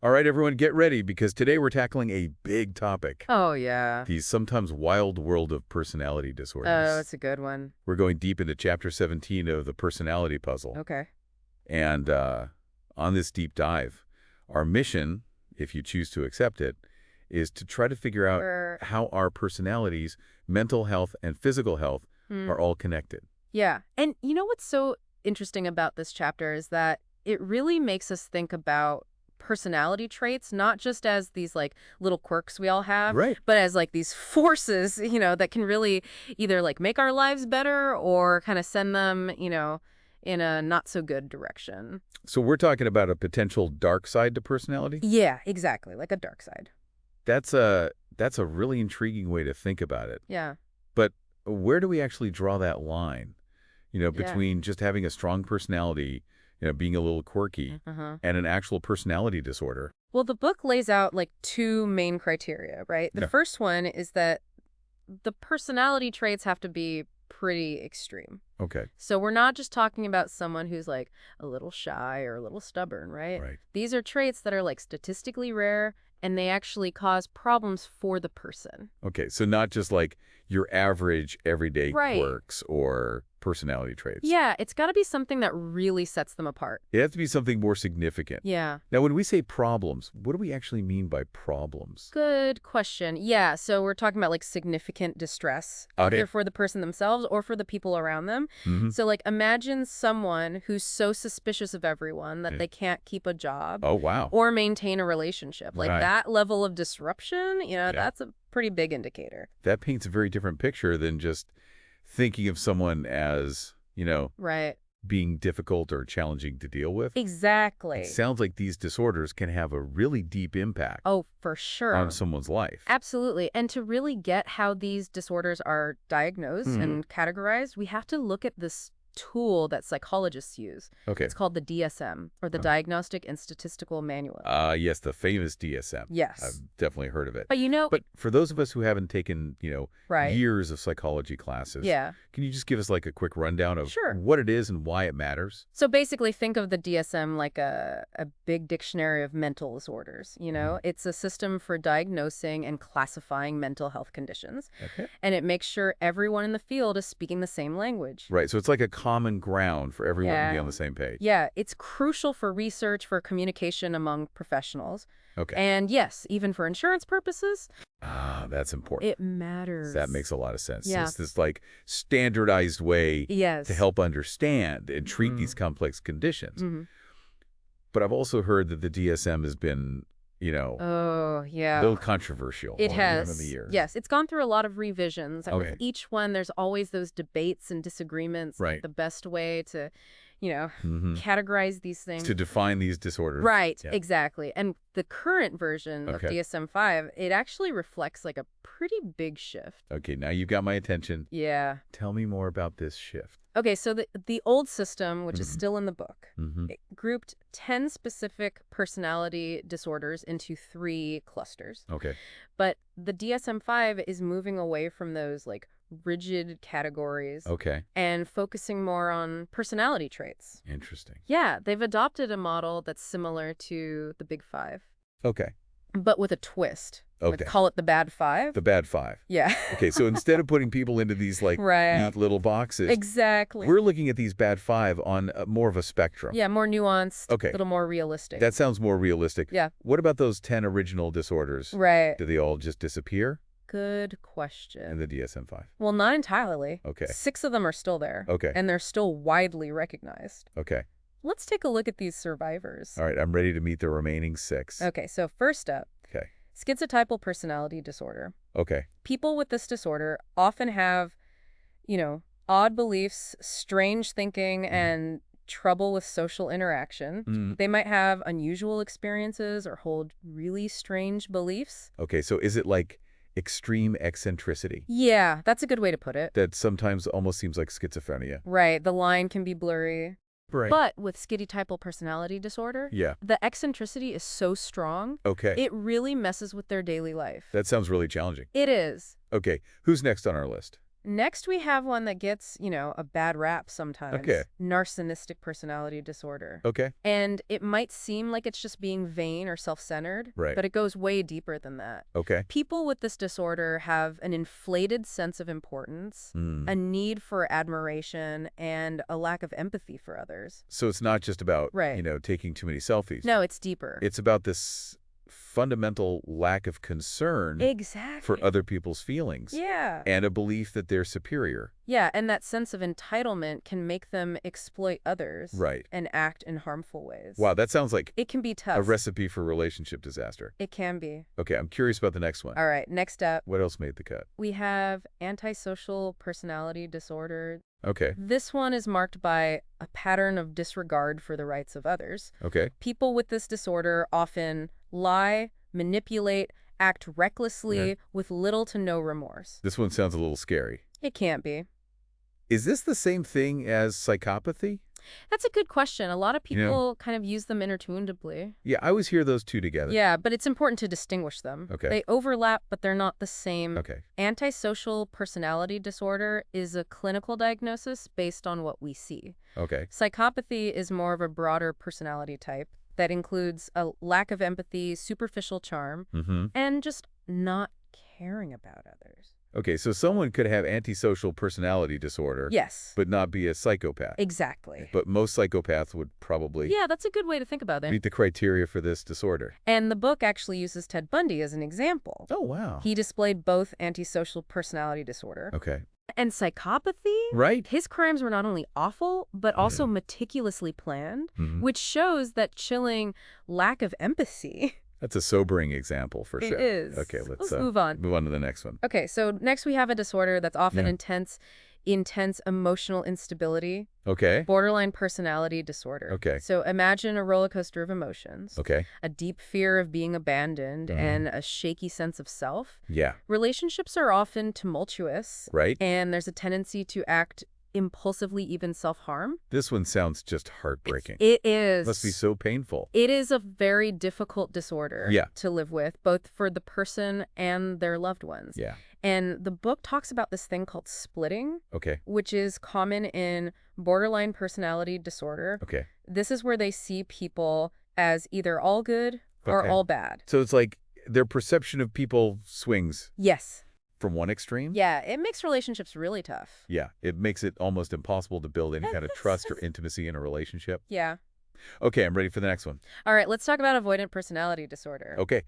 All right, everyone, get ready because today we're tackling a big topic. Oh, yeah. The sometimes wild world of personality Oh, disorders. it's a good one. We're going deep into Chapter 17 of the Personality Puzzle. Okay. And on this deep dive, our mission, if you choose to accept it, is to try to figure out how our personalities, mental health, and physical health are all connected. Yeah. And you know what's so interesting about this chapter is that it really makes us think about personality traits, not just as these like little quirks we all have, Right. but as like these forces, that can really either like make our lives better or kind of send them, in a not so good direction. So we're talking about a potential dark side to personality? Yeah, exactly. Like a dark side. That's a really intriguing way to think about it. Yeah. But where do we actually draw that line, Yeah. between just having a strong personality, being a little quirky, and an actual personality disorder? Well, the book lays out like two main criteria, right? The Yeah. first one is that the personality traits have to be pretty extreme. Okay. So we're not just talking about someone who's like a little shy or a little stubborn, right? Right. These are traits that are like statistically rare and they actually cause problems for the person. Okay, so not just like your average everyday Right. quirks or personality traits. Yeah, it's got to be something that really sets them apart. It has to be something more significant. Yeah. Now, when we say problems, what do we actually mean by problems? Good question. Yeah, so we're talking about like significant distress, Okay. either for the person themselves or for the people around them. Mm-hmm. So like imagine someone who's so suspicious of everyone that Yeah. they can't keep a job Oh, wow. or maintain a relationship. Like Right. that level of disruption, that's a pretty big indicator. That paints a very different picture than just thinking of someone as, Right. being difficult or challenging to deal with. Exactly. It sounds like these disorders can have a really deep impact Oh, for sure. on someone's life. Absolutely. And to really get how these disorders are diagnosed and categorized, we have to look at this tool that psychologists use. Okay. It's called the DSM, or the Diagnostic and Statistical Manual. Yes, the famous DSM. Yes. I've definitely heard of it. But But for those of us who haven't taken, right. years of psychology classes, Yeah. can you just give us like a quick rundown of Sure. what it is and why it matters? So basically, think of the DSM like a big dictionary of mental disorders. It's a system for diagnosing and classifying mental health conditions. Okay. And it makes sure everyone in the field is speaking the same language. Right. So it's like a common ground for everyone to be Yeah. on the same page. Yeah, it's crucial for research, for communication among professionals. Okay. And yes, even for insurance purposes, That's important. it matters. That makes a lot of sense. Yeah. It's this like standardized way Yes. to help understand and treat these complex conditions. Mhm. But I've also heard that the DSM has been, Oh, a yeah. little controversial It over has. the years. Yes, it's gone through a lot of revisions. And Okay. with each one, there's always those debates and disagreements. like Right. the best way to, Mhm. categorize these things. To define these disorders. Right, Yeah. exactly. And the current version of Okay. DSM-5, it actually reflects like a pretty big shift. Okay, now you've got my attention. Yeah. Tell me more about this shift. Okay, so the old system, which is still in the book, Mm-hmm. it grouped 10 specific personality disorders into 3 clusters. Okay. But the DSM-5 is moving away from those like rigid categories Okay. and focusing more on personality traits. Interesting. Yeah, they've adopted a model that's similar to the Big Five, Okay. but with a twist. Okay. Call it the Bad Five. The bad 5. Yeah. Okay, so instead of putting people into these like Right. neat little boxes, Exactly. we're looking at these bad 5 on more of a spectrum. Yeah, more nuanced, Okay. a little more realistic. That sounds more realistic. Yeah. What about those 10 original disorders? Right. Do they all just disappear Good in question. the DSM-5? Well, not entirely. Okay. 6 of them are still there. Okay. And they're still widely recognized. Okay. Let's take a look at these survivors. All right, I'm ready to meet the remaining 6. Okay, so first up, Okay. schizotypal personality disorder. Okay. People with this disorder often have, odd beliefs, strange thinking, and trouble with social interaction. Mm. They might have unusual experiences or hold really strange beliefs. Okay, so is it like extreme eccentricity? Yeah, that's a good way to put it. That sometimes almost seems like schizophrenia. Right, the line can be blurry. Right. But with schizotypal personality disorder, Yeah. the eccentricity is so strong, Okay. it really messes with their daily life. That sounds really challenging. It is. Okay, who's next on our list? Next, we have one that gets, a bad rap Okay. sometimes. Narcissistic personality disorder. Okay. And it might seem like it's just being vain or self-centered, Right. but it goes way deeper than that. Okay. People with this disorder have an inflated sense of importance, Mm. a need for admiration, and a lack of empathy for others. So it's not just about, Right. taking too many selfies. No, it's deeper. It's about this fundamental lack of concern Exactly. for other people's feelings. Yeah. And a belief that they're superior. Yeah, and that sense of entitlement can make them exploit others. Right. And act in harmful ways. Wow, that sounds like It can be tough. a recipe for relationship disaster. It can be. Okay, I'm curious about the next one. All right, next up, What else made the cut? we have antisocial personality disorder. Okay. This one is marked by a pattern of disregard for the rights of others. Okay. People with this disorder often lie, manipulate, act recklessly with little to no remorse. This one sounds a little scary. It can't be. Is this the same thing as psychopathy? That's a good question. A lot of You know- people kind of use them interchangeably. Yeah, I always hear those two together. Yeah, but it's important to distinguish them. Okay. They overlap, but they're not the same. Okay. Antisocial personality disorder is a clinical diagnosis based on what we see. Okay. Psychopathy is more of a broader personality type that includes a lack of empathy, superficial charm, Mm-hmm. and just not caring about others. Okay, so someone could have antisocial personality disorder, Yes, but not be a psychopath. exactly. But most psychopaths would probably Yeah, that's a good way to think about it. meet the criteria for this disorder. And the book actually uses Ted Bundy as an example. Oh, wow. He displayed both antisocial personality disorder Okay. and psychopathy. Right? His crimes were not only awful, but also meticulously planned, Mhm. which shows that chilling lack of empathy. That's a sobering example for sure. It is. Okay, let's move on. move on to the next one. Okay, so next we have a disorder that's often Yeah. intense emotional instability, Okay. borderline personality disorder. Okay. So imagine a roller coaster of emotions, Okay. a deep fear of being abandoned, and a shaky sense of self. Yeah. Relationships are often tumultuous, Right? and there's a tendency to act impulsively, even self-harm. This one sounds just heartbreaking. It is. Must be so painful. It is a very difficult disorder Yeah. to live with, both for the person and their loved ones. Yeah. And the book talks about this thing called splitting, Okay. which is common in borderline personality disorder. Okay. This is where they see people as either all good or Okay. all bad. So it's like their perception of people swings Yes. from one extreme? Yeah, it makes relationships really tough. Yeah. It makes it almost impossible to build any kind of trust or intimacy in a relationship. Yeah. Okay, I'm ready for the next one. All right, let's talk about avoidant personality disorder. Okay.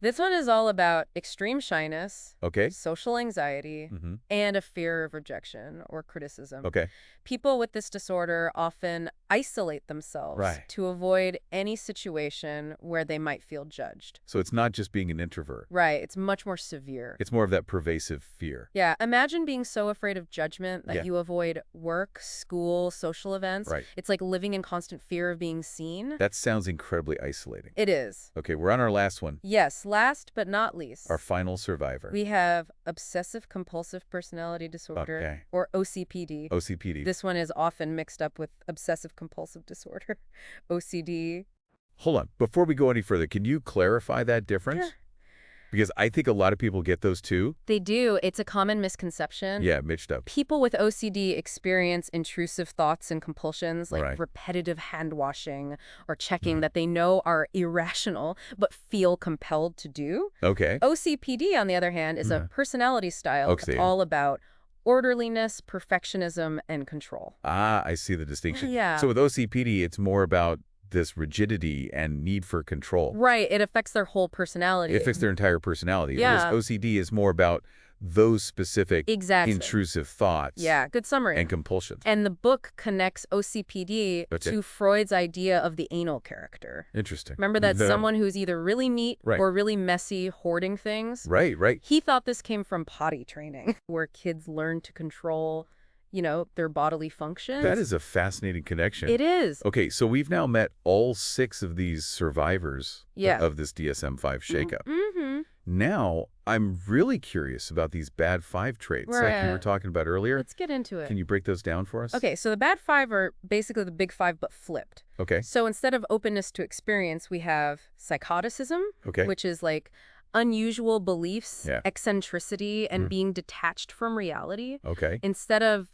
This one is all about extreme shyness, Okay. social anxiety, Mm-hmm. and a fear of rejection or criticism. Okay. People with this disorder often isolate themselves Right. to avoid any situation where they might feel judged. So it's not just being an introvert. Right, it's much more severe. It's more of that pervasive fear. Yeah, imagine being so afraid of judgment that Yeah. you avoid work, school, social events. Right. It's like living in constant fear of being seen. That sounds incredibly isolating. It is. Okay, we're on our last one. Yes, last but not least, Our final survivor. we have obsessive compulsive personality disorder, Okay. or OCPD. OCPD. This one is often mixed up with obsessive compulsive disorder, OCD. Hold on. Before we go any further, can you clarify that difference? Yeah. Because I think a lot of people get those too. They do. It's a common misconception. Yeah, Mitch up. People with OCD experience intrusive thoughts and compulsions like Right. repetitive hand washing or checking that they know are irrational but feel compelled to do. Okay. OCPD, on the other hand, is a personality style Okay. that's all about orderliness, perfectionism, and control. Ah, I see the distinction. Yeah. So with OCPD, it's more about this rigidity and need for control. Right. It affects their whole personality. It affects their entire personality. Yeah. Whereas OCD is more about those specific Exactly. intrusive thoughts Yeah, good summary. and compulsions. And the book connects OCPD Okay. to Freud's idea of the anal character. Interesting. Remember that someone who's either really neat Right. or really messy, hoarding things? Right, right. He thought this came from potty training, where kids learn to control, their bodily functions. That is a fascinating connection. It is. Okay, so we've now met all 6 of these survivors Yeah. of this DSM-5 shakeup. Mm-hmm. Now, I'm really curious about these bad 5 traits like you were Right. talking about earlier. Let's get into it. Can you break those down for us? Okay, so the bad 5 are basically the big 5 but flipped. Okay. So instead of openness to experience, we have psychoticism, Okay. which is like unusual beliefs, Yeah. eccentricity, and being detached from reality. Okay. Instead of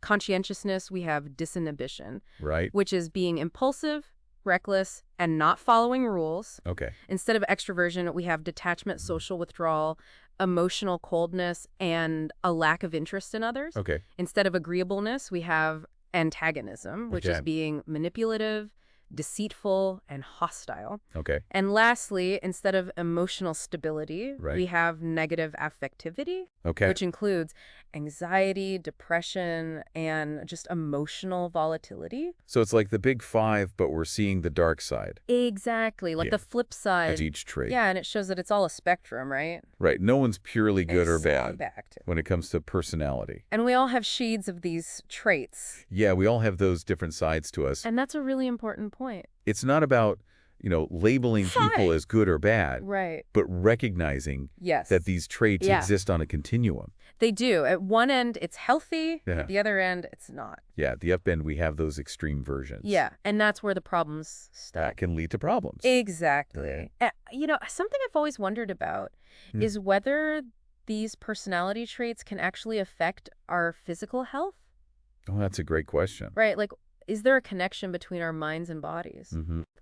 conscientiousness, we have disinhibition, Right. which is being impulsive, reckless, and not following rules. Okay. Instead of extroversion, we have detachment, social withdrawal, emotional coldness, and a lack of interest in others. Okay. Instead of agreeableness, we have antagonism, which is Okay. being manipulative, deceitful, and hostile. Okay. And lastly, instead of emotional stability, Right. we have negative affectivity, Okay. which includes anxiety, depression, and just emotional volatility. So it's like the big five, but we're seeing the dark side. Exactly, like Yeah. the flip side. That's each trait. Yeah, and it shows that it's all a spectrum, right? Right. No one's purely good or bad Exactly. when it comes to personality. And we all have shades of these traits. Yeah, we all have those different sides to us. And that's a really important point. It's not about, labeling people Right. as good or bad, Right. but recognizing Yes. that these traits Yeah. exist on a continuum. They do. At one end, it's healthy. Yeah. At the other end, it's not. Yeah, at the up end, we have those extreme versions. Yeah. And that's where the problems start. That can lead to problems. Exactly. Something I've always wondered about is whether these personality traits can actually affect our physical health. Oh, that's a great question. Right. Like, is there a connection between our minds and bodies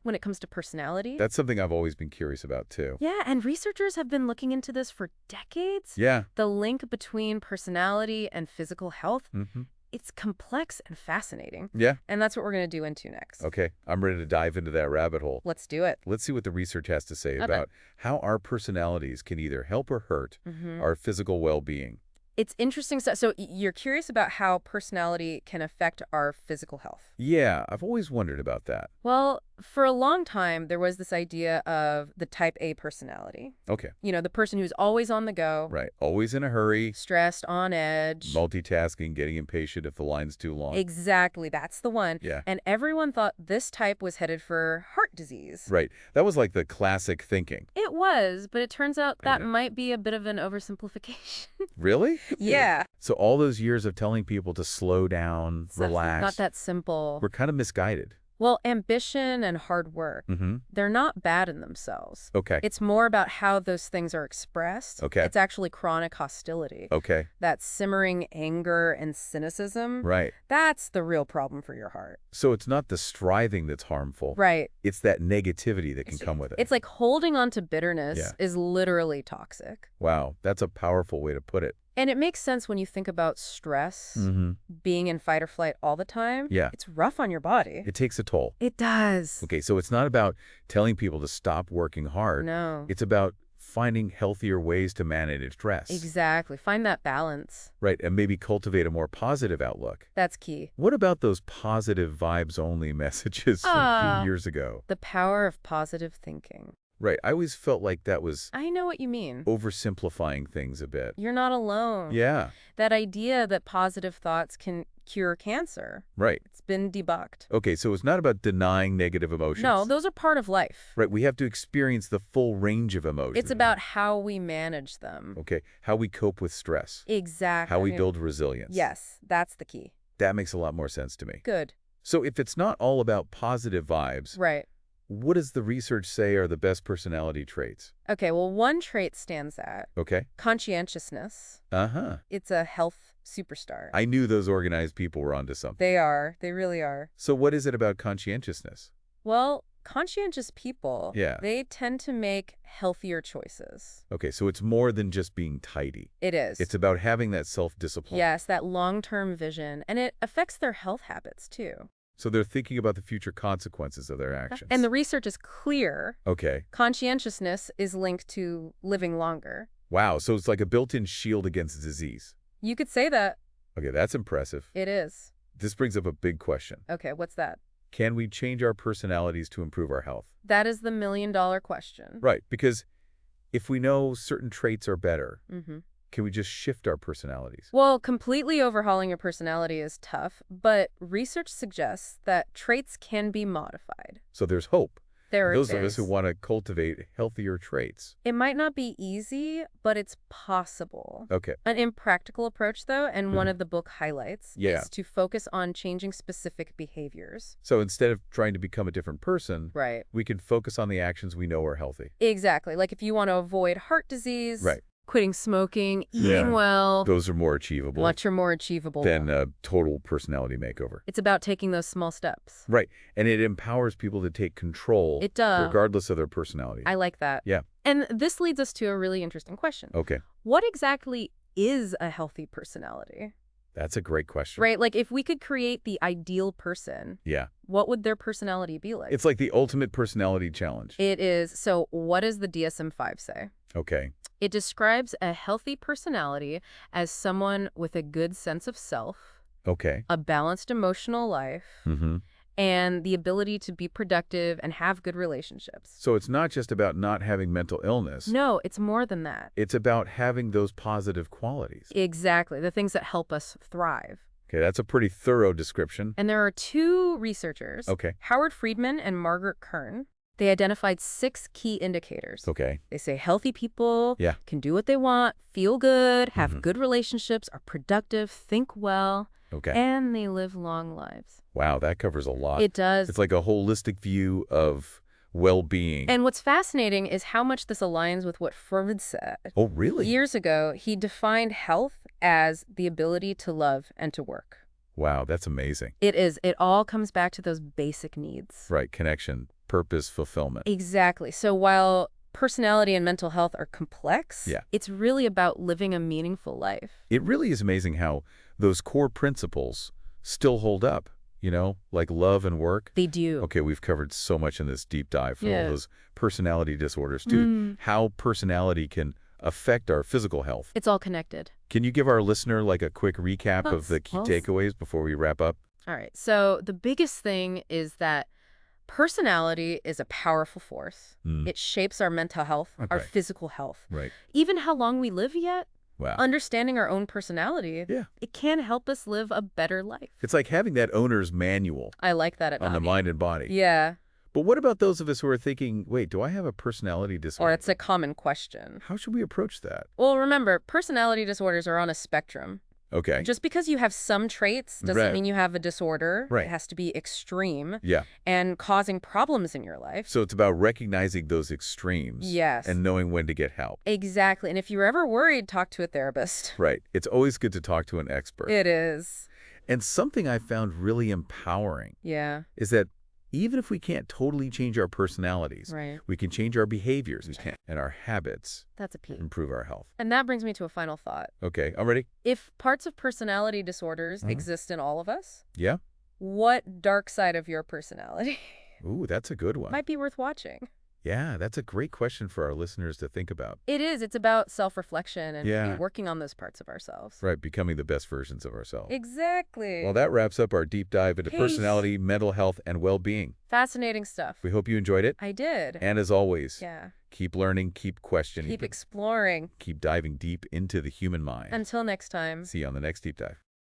when it comes to personality? That's something I've always been curious about, too. Yeah, and researchers have been looking into this for decades. Yeah. The link between personality and physical health, Mm-hmm. it's complex and fascinating. Yeah. And that's what we're going to do into next. Okay. I'm ready to dive into that rabbit hole. Let's do it. Let's see what the research has to say Okay. about how our personalities can either help or hurt our physical well-being. It's interesting stuff. So you're curious about how personality can affect our physical health. Yeah, I've always wondered about that. Well, for a long time, there was this idea of the type A personality. Okay. The person who's always on the go, Right. Always in a hurry, stressed, on edge. multitasking, getting impatient if the line's too long. Exactly. That's the one. Yeah. And everyone thought this type was headed for heart disease. Right. That was like the classic thinking. It was, but it turns out that Yeah. might be a bit of an oversimplification. Really? Yeah. So all those years of telling people to slow down, It's not relax, that simple. we're kind of misguided. Well, ambition and hard work, Mm-hmm. they're not bad in themselves. Okay. It's more about how those things are expressed. Okay. It's actually chronic hostility. Okay. That simmering anger and cynicism. Right. That's the real problem for your heart. So it's not the striving that's harmful. Right. It's that negativity that can come with it. It's like holding on to bitterness Yeah. is literally toxic. Wow. That's a powerful way to put it. And it makes sense when you think about stress, Mm-hmm. being in fight or flight all the time. Yeah. It's rough on your body. It takes a toll. It does. Okay. So it's not about telling people to stop working hard. No. It's about finding healthier ways to manage stress. Exactly. Find that balance. Right. And maybe cultivate a more positive outlook. That's key. What about those positive vibes only messages from a few years ago? The power of positive thinking. Right. I always felt like that was I know what you mean. oversimplifying things a bit. You're not alone. Yeah. That idea that positive thoughts can cure cancer. Right. It's been debunked. Okay, so it's not about denying negative emotions. No, those are part of life. Right, we have to experience the full range of emotions. It's about how we manage them. Okay, how we cope with stress. Exactly. How we build resilience. Yes, that's the key. That makes a lot more sense to me. Good. So if it's not all about positive vibes, Right. what does the research say are the best personality traits? Okay, well, one trait stands out. Okay. Conscientiousness. Uh-huh. It's a health superstar. I knew those organized people were onto something. They are. They really are. So what is it about conscientiousness? Well, conscientious people, Yeah. they tend to make healthier choices. Okay, so it's more than just being tidy. It is. It's about having that self-discipline. Yes, that long-term vision. And it affects their health habits, too. So they're thinking about the future consequences of their actions. And the research is clear. Okay. Conscientiousness is linked to living longer. Wow, so it's like a built-in shield against disease. You could say that. Okay, that's impressive. It is. This brings up a big question. Okay, what's that? Can we change our personalities to improve our health? That is the million-dollar question. Right, because if we know certain traits are better, Mm-hmm. can we just shift our personalities? Well, completely overhauling your personality is tough, but research suggests that traits can be modified. So there's hope. There it those of us who is. want to cultivate healthier traits. It might not be easy, but it's possible. Okay. An impractical approach, though, and one of the book highlights, Yeah. is to focus on changing specific behaviors. So instead of trying to become a different person, Right. we can focus on the actions we know are healthy. Exactly. Like if you want to avoid heart disease, Right. quitting smoking, Yeah. eating well, Those are more achievable much more achievable. than a total personality makeover. It's about taking those small steps. Right. And it empowers people to take control It does. regardless of their personality. I like that. Yeah. And this leads us to a really interesting question. Okay. What exactly is a healthy personality? That's a great question. Right? Like if we could create the ideal person, Yeah. what would their personality be like? It's like the ultimate personality challenge. It is. So what does the DSM-5 say? Okay. It describes a healthy personality as someone with a good sense of self, Okay. a balanced emotional life, Mm-hmm. and the ability to be productive and have good relationships. So it's not just about not having mental illness. No, it's more than that. It's about having those positive qualities. Exactly. The things that help us thrive. Okay, that's a pretty thorough description. And there are two researchers, Okay. Howard Friedman and Margaret Kern. They identified 6 key indicators. Okay. They say healthy people Yeah. can do what they want, feel good, have Mhm. good relationships, are productive, think well, Okay. and they live long lives. Wow, that covers a lot. It does. It's like a holistic view of well-being. And what's fascinating is how much this aligns with what Freud said. Oh, really? Years ago, he defined health as the ability to love and to work. Wow, that's amazing. It is. It all comes back to those basic needs. Right, connection, purpose, fulfillment. Exactly. So while personality and mental health are complex, Yeah. it's really about living a meaningful life. It really is amazing how those core principles still hold up, like love and work. They do. Okay, we've covered so much in this deep dive from Yeah. all those personality disorders to how personality can affect our physical health. It's all connected. Can you give our listener like a quick recap of the key Yes. takeaways before we wrap up? All right. So the biggest thing is that personality is a powerful force. Mm. It shapes our mental health, our Okay. physical health. Right. Even how long we live yet, Wow. understanding our own personality, Yeah. it can help us live a better life. It's like having that owner's manual I like that on the about mind and body. Yeah. But what about those of us who are thinking, wait, do I have a personality disorder? Or it's a common question. How should we approach that? Well, remember, personality disorders are on a spectrum. Okay. Just because you have some traits doesn't Right. mean you have a disorder. Right. It has to be extreme Yeah. and causing problems in your life. So it's about recognizing those extremes. Yes. And knowing when to get help. Exactly. And if you're ever worried, talk to a therapist. Right. It's always good to talk to an expert. It is. And something I found really empowering Yeah. is that even if we can't totally change our personalities, Right. we can change our behaviors and our habits, That's a P. improve our health. And that brings me to a final thought. Okay, I'm ready? If parts of personality disorders Mhm. exist in all of us, Yeah? what dark side of your personality Ooh, that's a good one. might be worth watching? Yeah, that's a great question for our listeners to think about. It is. It's about self-reflection and Yeah. working on those parts of ourselves. Right, becoming the best versions of ourselves. Exactly. Well, that wraps up our deep dive into Peace. personality, mental health, and well-being. Fascinating stuff. We hope you enjoyed it. I did. And as always, Yeah. keep learning, keep questioning, Keep exploring. keep diving deep into the human mind. Until next time. See you on the next deep dive.